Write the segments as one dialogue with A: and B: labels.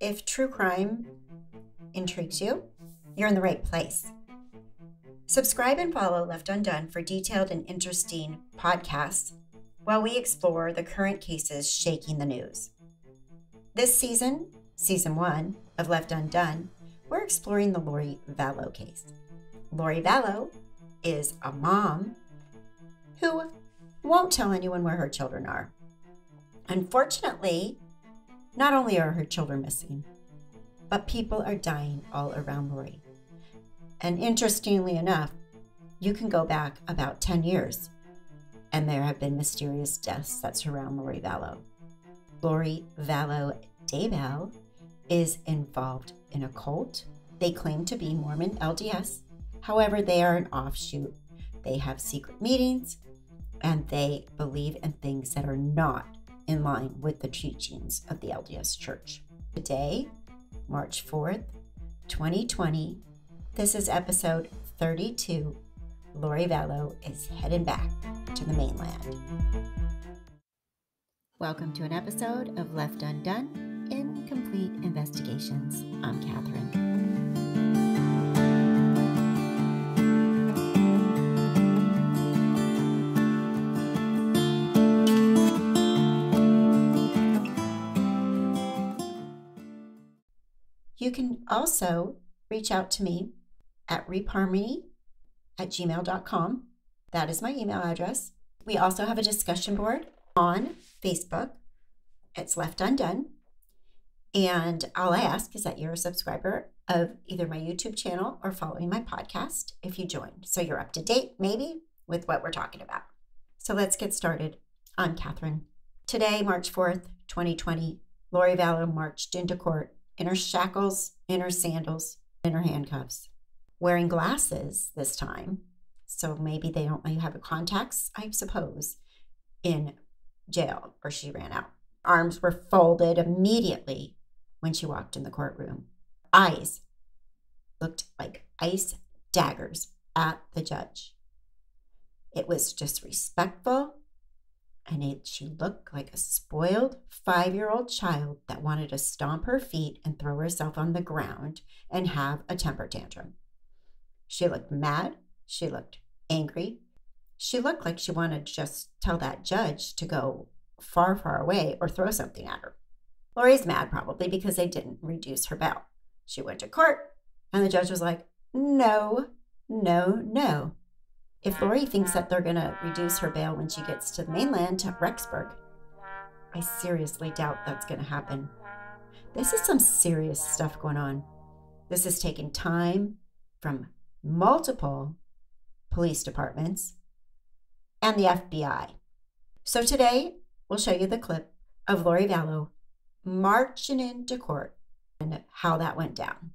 A: If true crime intrigues you, you're in the right place. Subscribe and follow Left Undone for detailed and interesting podcasts while we explore the current cases shaking the news. This season, Season 1 of Left Undone, we're exploring the Lori Vallow case. Lori Vallow is a mom who won't tell anyone where her children are. Unfortunately, not only are her children missing, but people are dying all around Lori. And interestingly enough, you can go back about 10 years, and there have been mysterious deaths that surround Lori Vallow. Lori Vallow Daybell is involved in a cult. They claim to be Mormon LDS. However, they are an offshoot. They have secret meetings, and they believe in things that are not in line with the teachings of the LDS Church. Today, March 4th, 2020, this is episode 32. Lori Vallow is heading back to the mainland. Welcome to an episode of Left Undone, Incomplete Investigations. I'm Catherine. You can also reach out to me at reapharmony@gmail.com. That is my email address. We also have a discussion board on Facebook. It's Left Undone. And all I ask is that you're a subscriber of either my YouTube channel or following my podcast if you join. So you're up to date, maybe, with what we're talking about. So let's get started. I'm Catherine. Today, March 4th, 2020, Lori Vallow marched into court in her shackles, in her sandals, in her handcuffs, wearing glasses this time. So maybe they don't let you have contacts, I suppose, in jail, or she ran out. Arms were folded immediately when she walked in the courtroom. Eyes looked like ice daggers at the judge. It was disrespectful, and she looked like a spoiled 5-year-old child that wanted to stomp her feet and throw herself on the ground and have a temper tantrum. She looked mad. She looked angry. She looked like she wanted to just tell that judge to go far, far away or throw something at her. Lori's mad probably because they didn't reduce her bail. She went to court and the judge was like, no, no, no. If Lori thinks that they're going to reduce her bail when she gets to the mainland, to Rexburg, I seriously doubt that's going to happen. This is some serious stuff going on. This is taking time from multiple police departments and the FBI. So today, we'll show you the clip of Lori Vallow marching into court and how that went down.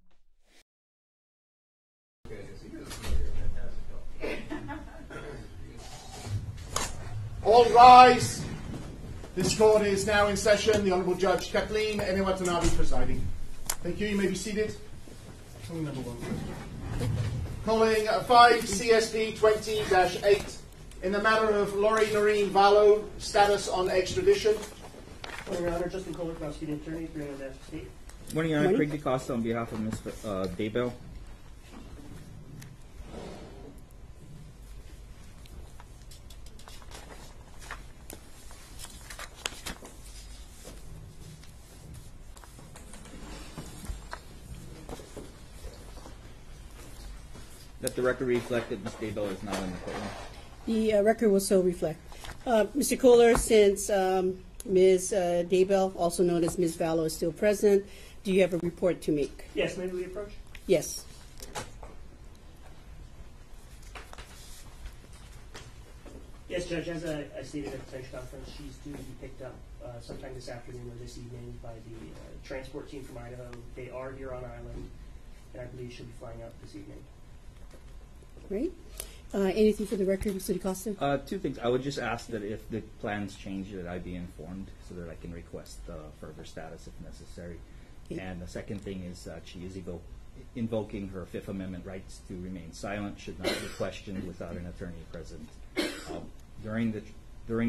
B: All rise. This court is now in session. The Honourable Judge Kathleen Watanabe presiding. Thank you. You may be seated. Calling number 1. Calling 5 CSD 20-8 in the matter of Lori Noreen Vallow, status on extradition.
C: Morning, Your Honor. Justin Kohler, prosecuting attorney, Greenland National State.
D: Morning, Your Honor. Craig DeCosta on behalf of Ms. Daybell. Let the record reflect that Ms. Daybell is not in the courtroom.
E: The record will so reflect. Mr. Kohler, since Ms. Daybell, also known as Ms. Vallow, is still present, do you have a report to make?
C: Yes, maybe we approach?
E: Yes.
C: Yes, Judge, as I stated at the bench conference, she's due to be picked up sometime this afternoon or this evening by the transport team from Idaho. They are here on island, and I believe she'll be flying out this evening.
E: Great. Anything for the record, Mr. DeCosta?
D: Two things. I would just ask that if the plans change, that I be informed so that I can request further status if necessary. Okay. And the second thing is that she is invoking her Fifth Amendment rights to remain silent, should not be questioned without an attorney present during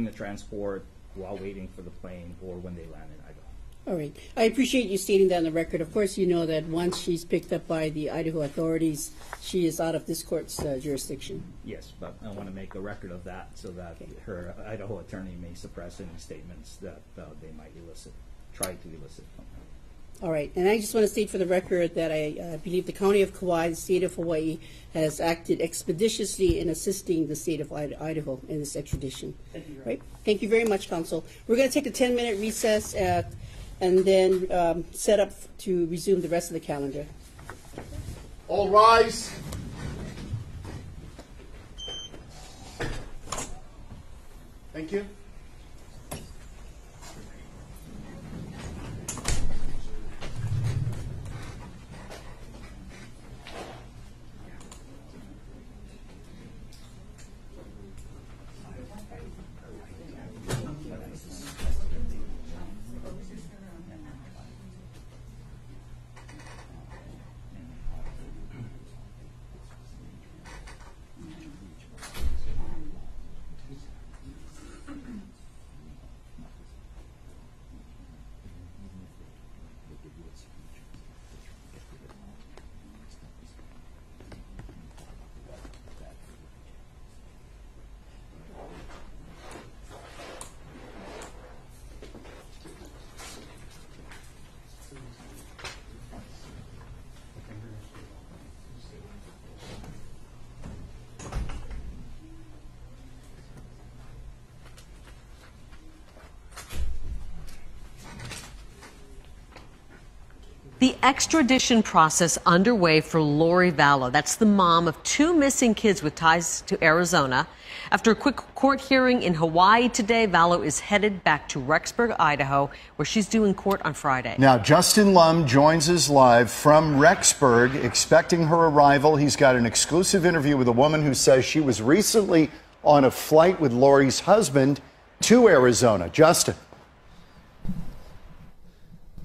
D: the transport, while waiting for the plane, or when they land in Idaho.
E: All right. I appreciate you stating that on the record. Of course, you know that once she's picked up by the Idaho authorities, she is out of this court's jurisdiction.
D: Yes, but I want to make a record of that so that her Idaho attorney may suppress any statements that they might try to elicit from her.
E: All right. And I just want to state for the record that I believe the County of Kauai, the state of Hawaii, has acted expeditiously in assisting the state of Idaho in this extradition.
C: Thank you.
E: Right? Thank you very much, Counsel. We're going to take a 10-minute recess and then set up to resume the rest of the calendar.
B: All rise. Thank you.
F: The extradition process underway for Lori Vallow. That's the mom of 2 missing kids with ties to Arizona. After a quick court hearing in Hawaii today, Vallow is headed back to Rexburg, Idaho, where she's due in court on Friday.
G: Now, Justin Lum joins us live from Rexburg, expecting her arrival. He's got an exclusive interview with a woman who says she was recently on a flight with Lori's husband to Arizona. Justin.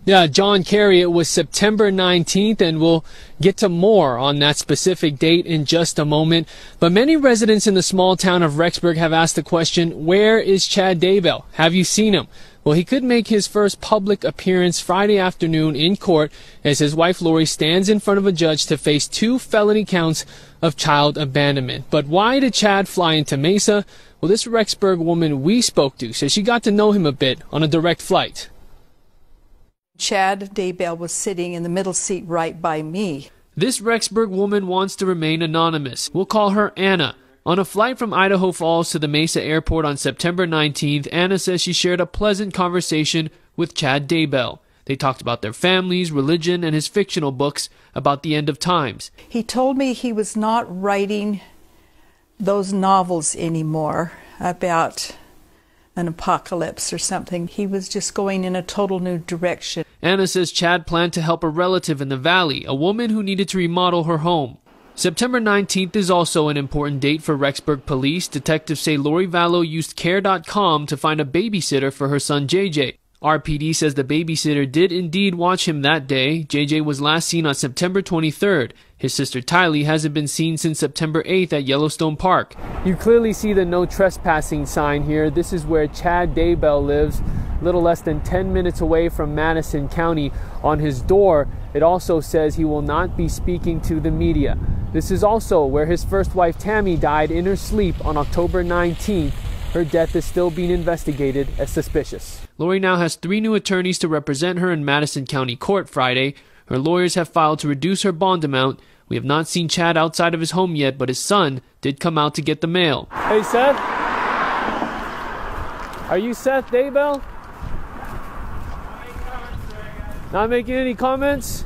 H: Yeah, John Kerry, it was September 19th, and we'll get to more on that specific date in just a moment. But many residents in the small town of Rexburg have asked the question, where is Chad Daybell? Have you seen him? Well, he could make his first public appearance Friday afternoon in court as his wife Lori stands in front of a judge to face 2 felony counts of child abandonment. But why did Chad fly into Mesa? Well, this Rexburg woman we spoke to says she got to know him a bit on a direct flight.
I: Chad Daybell was sitting in the middle seat right by me.
H: This Rexburg woman wants to remain anonymous. We'll call her Anna. On a flight from Idaho Falls to the Mesa airport on September 19th, Anna says she shared a pleasant conversation with Chad Daybell. They talked about their families, religion, and his fictional books about the end of times.
I: He told me he was not writing those novels anymore about an apocalypse or something. He was just going in a total new direction.
H: Anna says Chad planned to help a relative in the valley, a woman who needed to remodel her home. September 19th is also an important date for Rexburg police. Detectives say Lori Vallow used Care.com to find a babysitter for her son JJ. RPD says the babysitter did indeed watch him that day. JJ was last seen on September 23rd. His sister Tylee hasn't been seen since September 8th at Yellowstone Park. You clearly see the no trespassing sign here. This is where Chad Daybell lives, a little less than 10 minutes away from Madison County. On his door, it also says he will not be speaking to the media. This is also where his first wife Tammy died in her sleep on October 19th. Her death is still being investigated as suspicious. Lori now has 3 new attorneys to represent her in Madison County Court Friday. Her lawyers have filed to reduce her bond amount. We have not seen Chad outside of his home yet, but his son did come out to get the mail. Hey, Seth? Are you Seth Daybell? Not making any comments?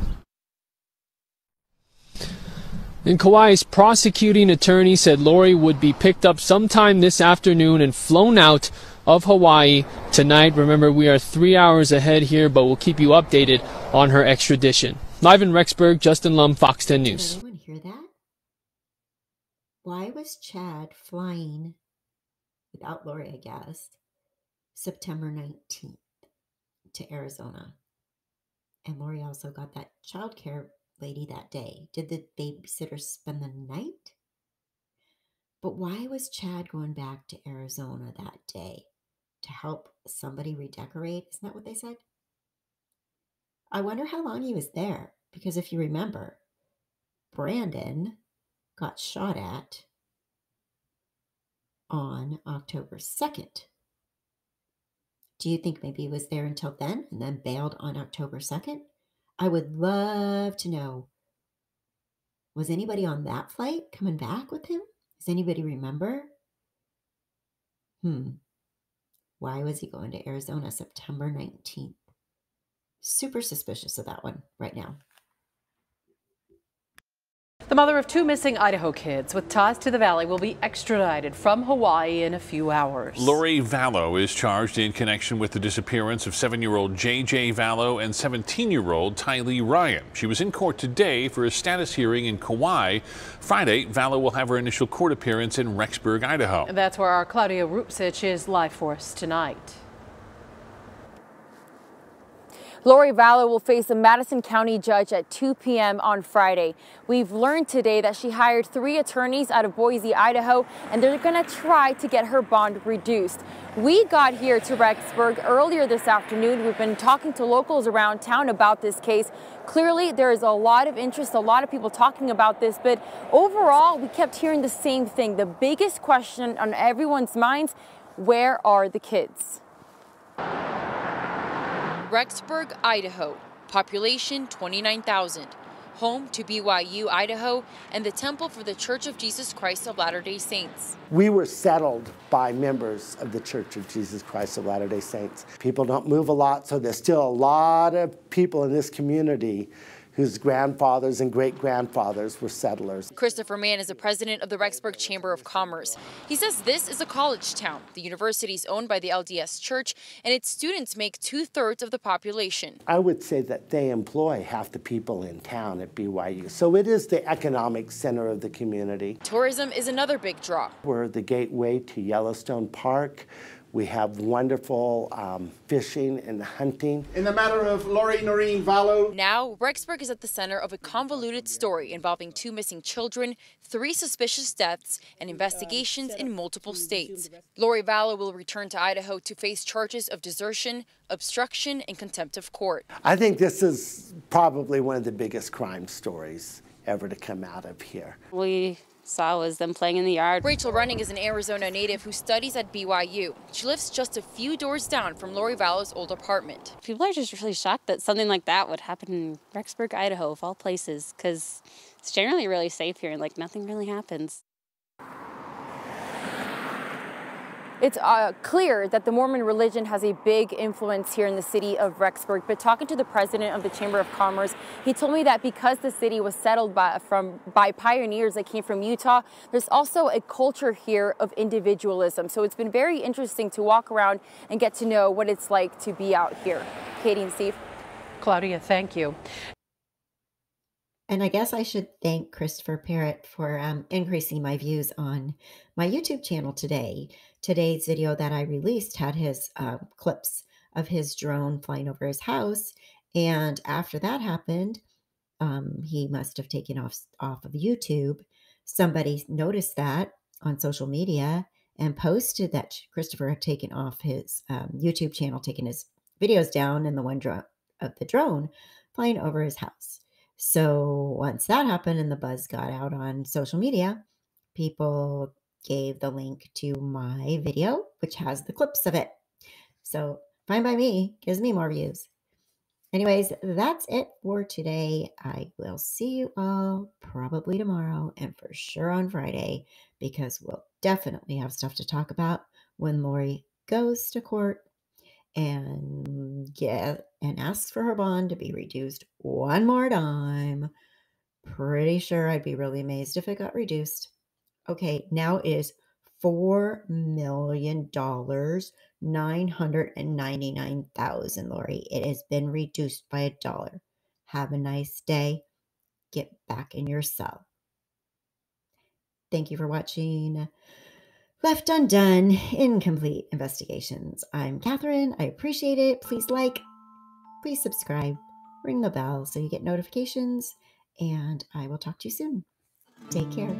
H: And Kauai's prosecuting attorney said Lori would be picked up sometime this afternoon and flown out of Hawaii tonight. Remember, we are 3 hours ahead here, but we'll keep you updated on her extradition. Live in Rexburg, Justin Lum, Fox 10 News.
A: Did anyone hear that? Why was Chad flying, without Lori, I guess, September 19th to Arizona? And Lori also got that childcare lady that day. Did the babysitter spend the night? But why was Chad going back to Arizona that day? To help somebody redecorate? Isn't that what they said? I wonder how long he was there, because if you remember, Brandon got shot at on October 2nd. Do you think maybe he was there until then and then bailed on October 2nd? I would love to know. Was anybody on that flight coming back with him? Does anybody remember? Why was he going to Arizona September 19th? Super suspicious of that one right now.
J: The mother of 2 missing Idaho kids with ties to the valley will be extradited from Hawaii in a few hours.
K: Lori Vallow is charged in connection with the disappearance of 7-year-old JJ Vallow and 17-year-old Tylee Ryan. She was in court today for a status hearing in Kauai. Friday, Vallow will have her initial court appearance in Rexburg, Idaho.
J: And that's where our Claudia Rupsich is live for us tonight.
L: Lori Vallow will face a Madison County judge at 2 p.m. on Friday. We've learned today that she hired 3 attorneys out of Boise, Idaho, and they're going to try to get her bond reduced. We got here to Rexburg earlier this afternoon. We've been talking to locals around town about this case. Clearly, there is a lot of interest, a lot of people talking about this, but overall, we kept hearing the same thing. The biggest question on everyone's minds, where are the kids?
M: Rexburg, Idaho, population 29,000, home to BYU, Idaho, and the Temple for the Church of Jesus Christ of Latter-day Saints.
N: We were settled by members of the Church of Jesus Christ of Latter-day Saints. People don't move a lot, so there's still a lot of people in this community whose grandfathers and great-grandfathers were settlers.
M: Christopher Mann is the president of the Rexburg Chamber of Commerce. He says this is a college town. The university is owned by the LDS Church, and its students make 2/3 of the population.
N: I would say that they employ half the people in town at BYU, so it is the economic center of the community.
M: Tourism is another big draw.
N: We're the gateway to Yellowstone Park. We have wonderful fishing and hunting.
B: In the matter of Lori Noreen Vallow.
M: Now, Rexburg is at the center of a convoluted story involving 2 missing children, 3 suspicious deaths, and investigations in multiple states. Lori Vallow will return to Idaho to face charges of desertion, obstruction, and contempt of court.
N: I think this is probably one of the biggest crime stories ever to come out of here.
O: We saw was them playing in the yard.
M: Rachel Running is an Arizona native who studies at BYU. She lives just a few doors down from Lori Vallow's old apartment.
O: People are just really shocked that something like that would happen in Rexburg, Idaho, of all places, because it's generally really safe here and like nothing really happens.
L: It's clear that the Mormon religion has a big influence here in the city of Rexburg, but talking to the president of the Chamber of Commerce, he told me that because the city was settled by pioneers that came from Utah, there's also a culture here of individualism. So it's been very interesting to walk around and get to know what it's like to be out here. Katie and Steve.
J: Claudia, thank you.
A: And I guess I should thank Christopher Parrott for increasing my views on my YouTube channel today. Today's video that I released had his clips of his drone flying over his house. And after that happened, he must have taken off of YouTube. Somebody noticed that on social media and posted that Christopher had taken off his YouTube channel, taken his videos down, and the one of the drone flying over his house. So once that happened and the buzz got out on social media, people gave the link to my video, which has the clips of it. So fine by me, gives me more views. Anyways, that's it for today. I will see you all probably tomorrow and for sure on Friday, because we'll definitely have stuff to talk about when Lori goes to court and asks for her bond to be reduced one more time. Pretty sure I'd be really amazed if it got reduced. Okay, now it is $4,999,000, Lori. It has been reduced by $1. Have a nice day. Get back in your cell. Thank you for watching Left Undone, Incomplete Investigations. I'm Catherine. I appreciate it. Please like, please subscribe, ring the bell so you get notifications, and I will talk to you soon. Take care.